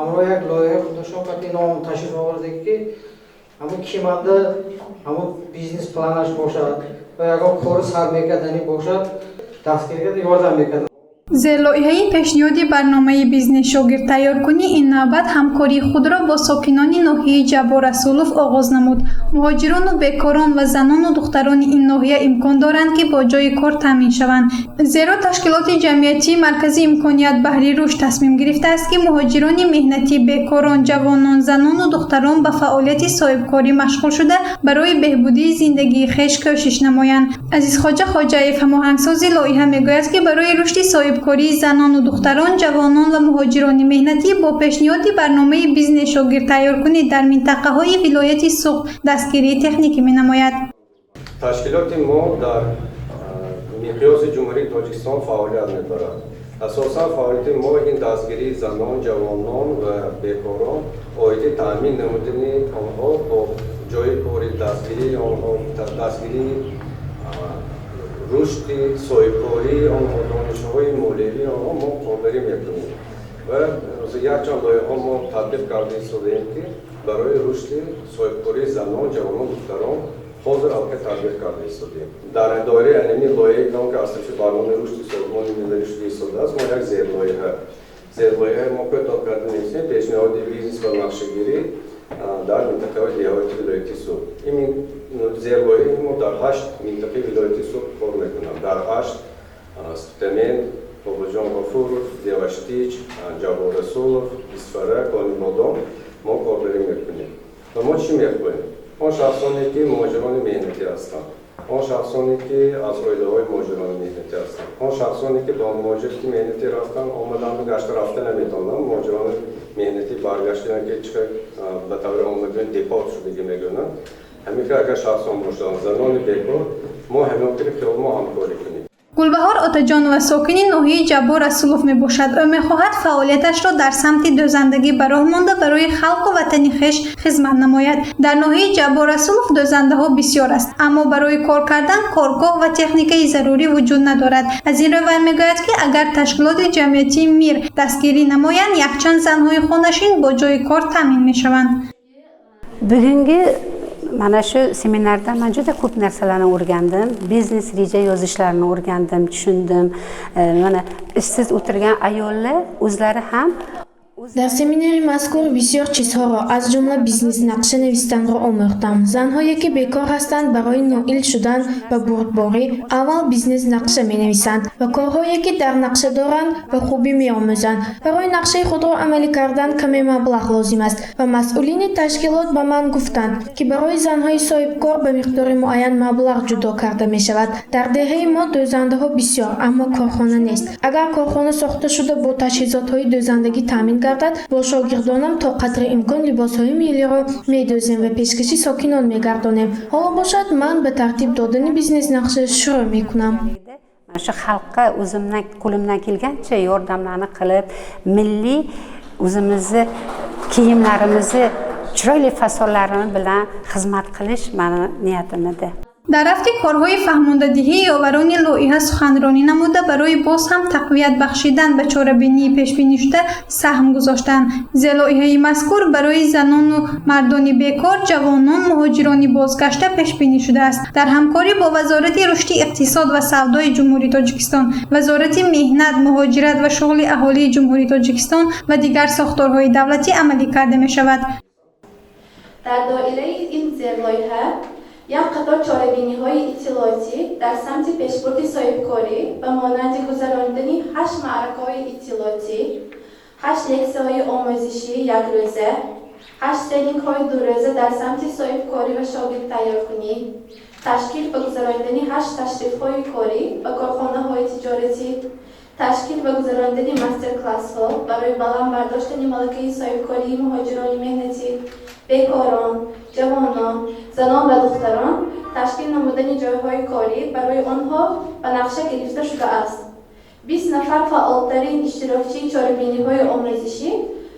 আমরা এক লয়ে খোদশকাতি নম তাশির আওয়ারদে কি আমি খিমাদা আমার বিজনেস প্ল্যানার বসা আগো খরচ আর মেকাদানি বসা দাসকেকে দিওয়ার মেকাদানি зелоиҳаи пешниҳоди барномаи бизнес шогирдтайёркунӣ ин навбат ҳамкории худро бо сокинони ноҳияи Ҷаббор Расулов оғоз намуд. Муҳоҷирону бекорон ва занону духтарони ин ноҳия имкон доранд ки бо ҷои кор таъмин шаванд. Зеро ташкилоти ҷамъиятии Маркази имконият баҳри рушд тасмим гирифтааст ки муҳоҷирони меҳнатӣ, бекорон, ҷавонон, занону духтарон ба фаъолияти соҳибкорӣ машғул шуда барои беҳбудии зиндагии хеш кӯшиш намоянд. Азизхоҷа Хоҷаев, ҳамоҳангсози лоиҳа, мегӯяд ки барои рушди соҳибкории занону духтарон, ҷавонон ва муҳоҷирони меҳнатӣ бо пешниҳоди барномаи бизнес шогирдтайёркунӣ дар минтақаҳои вилояти Суғд дастгирии техникӣ менамояд. Ташкилоти мо дар миқёси ҷумҳурии Тоҷикистон фаъолият мебарад. Асосан фаъолияти мо ин дастгирии занон, ҷавонон ва бекорон, оиди таъмин намудани онҳо бо ҷои кори, дастгирии онҳо, дастгирии рушди соҳибкории онҳо, донишгоҳи молиявии онҳо мо корбарӣ мекунем ва якчанд лоиҳаҳо мо татбиқ карда истодем ки барои рушди соҳибкории занон, ҷавонон, духтарон ҳозир албатта татбиқ карда истодем. Дар доираи аними лоиҳаи ки аз тарафи барномаи рушди Созмони миллалӣ шуда истодааст, мо як зерлоиҳаи мо кӯтоҳ карда меистем пешниҳоди бизнес ва нақшагирӣ дар минтақаҳои деҳоти вилояти Суғд. Ин зерлоиҳаи мо дар 8 минтақаи вилояти Суғд кор мекунам. Дар 8 Стутамент, Бобоҷон Ғафуров, Деваштич, Ҷаббор Расулов, Исфара, Конибодон мо корбарӣ мекунем. Ва мо чӣ мехоҳем? Он шахсоне ки муҳоҷирони меҳнатӣ ҳастанд, он шахсоне ки аз оилаҳои муҳоҷирони меҳнатӣ ҳастанд, он шахсоне ки ба муҳоҷирати меҳнатӣ рафтанд, омадан гашта рафта наметавонанд, муҳоҷирони меҳнатӣ баргаштанд ки чиқар ба таври омадани депорт шудагӣ мегӯянд. ҳамин ки агар шахсон бошанд, занони бекор, мо ҳамон ки хиёл мо ҳамкорӣ кунем. Гулбаҳор Отаҷонова сокини ноҳияи Ҷаббор Расулов мебошад. Ӯ мехоҳад фаъолияташро дар самти дӯзандагӣ ба роҳ монда барои халқу ватани хеш хизмат намояд. Дар ноҳияи Ҷаббор Расулов дӯзандаҳо бисёр аст, аммо барои кор кардан коргоҳ ва техникаи зарурӣ вуҷуд надорад. Аз ин рӯ вай мегӯяд ки агар ташкилоти ҷамъиятии Мир дастгирӣ намоянд, якчанд занҳои хонашин бо ҷои кор таъмин мешаванд. Bugungi mana shu seminarda men juda ko'p narsalarni o'rgandim. Biznes reja yozishlarini o'rgandim, tushundim. Mana ishsiz o'tirgan ayollar o'zlari ham дар семинари мазкур бисёр чизҳоро аз ҷумла бизнес-нақша навистанро омӯхтам. Занҳое ки бекор ҳастанд барои ноил шудан ба бурдборӣ аввал бизнес-нақша менависанд ва корҳое ки дар нақша доранд ба хубӣ меомӯзанд. Барои нақшаи худро амалӣ кардан каме маблағ лозим аст ва масъулини ташкилот ба ман гуфтанд ки барои занҳои соҳибкор ба миқдори муайян маблағ ҷудо карда мешавад. Дар деҳаи мо дӯзандаҳо бисёр, аммо корхона нест. Агар корхона сохта шуда бо таҷҳизотҳои дӯзандагӣ таъмин бо шогирдонам то қадри имкон либосҳои миллиро медӯзем ва пешкаши сокинон мегардонем. Ҳоло бошад ман ба тартиб додани бизнес-нақша шурӯъ мекунам. Mana shu xalqqa o'zimdan qo'limdan kelgancha yordamlarni qilib, milliy o'zimizni kiyimlarimizni chiroyli fasonlarini bilan xizmat qilish meni niyatim edi. дар рафти корҳои фаҳмондадиҳии оварони лоиҳа суханронӣ намуда барои боз ҳам тақвият бахшидан ба чорабинии пешбинишуда саҳм гузоштанд. Зелоиҳаи мазкур барои занону мардони бекор, ҷавонон, муҳоҷирони бозгашта пешбинӣ шудааст. Дар ҳамкорӣ бо Вазорати рушди иқтисод ва савдои Ҷумҳурии Тоҷикистон, Вазорати меҳнат, муҳоҷират ва шуғли аҳолии Ҷумҳурии Тоҷикистон ва дигар сохторҳои давлатӣ амалӣ карда мешавад. дар доираи ин зерлоиҳа як қатор чорабиниҳои иттилоотӣ дар самти пешбурди соҳибкорӣ ба монанди гузарондани 8 маъракаҳои иттилоотӣ, 8 лексияҳои омӯзишии якрӯза, 8 тренингҳои дурӯза дар самти соҳибкорӣ ва шогирдтайёркунӣ, ташкил ва гузарондани 8 ташрифҳои корӣ ба корхонаҳои тиҷоратӣ, ташкил ва гузарондани мастер-классҳо барои баланд бардоштани малакаи соҳибкории муҳоҷирони меҳнатӣ, бекорон, ҷавонон, занон ва духтарон, ташкил намудани ҷойҳои корӣ барои онҳо ба нақша гирифта шудааст. 20 нафар фаъолтарин иштирокчии чорабиниҳои омӯзишӣ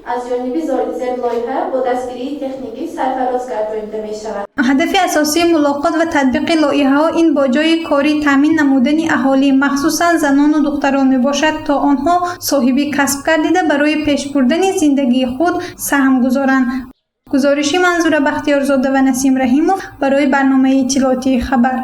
از جانب زیرلایحه با دستگیری تکنیکی سرفراز گردانیده می شود. هدف اساسی ملاقات و تطبیق لایحه‌ها این با جای کاری تامین نمودن اهالی مخصوصا زنان و دختران می باشد تا آنها صاحب کسب گردیده برای پیش بردن زندگی خود سهم گذارند. گزارشی منظور بختیارزاده و نسیم رحیمov برای برنامه اطلاعاتی خبر.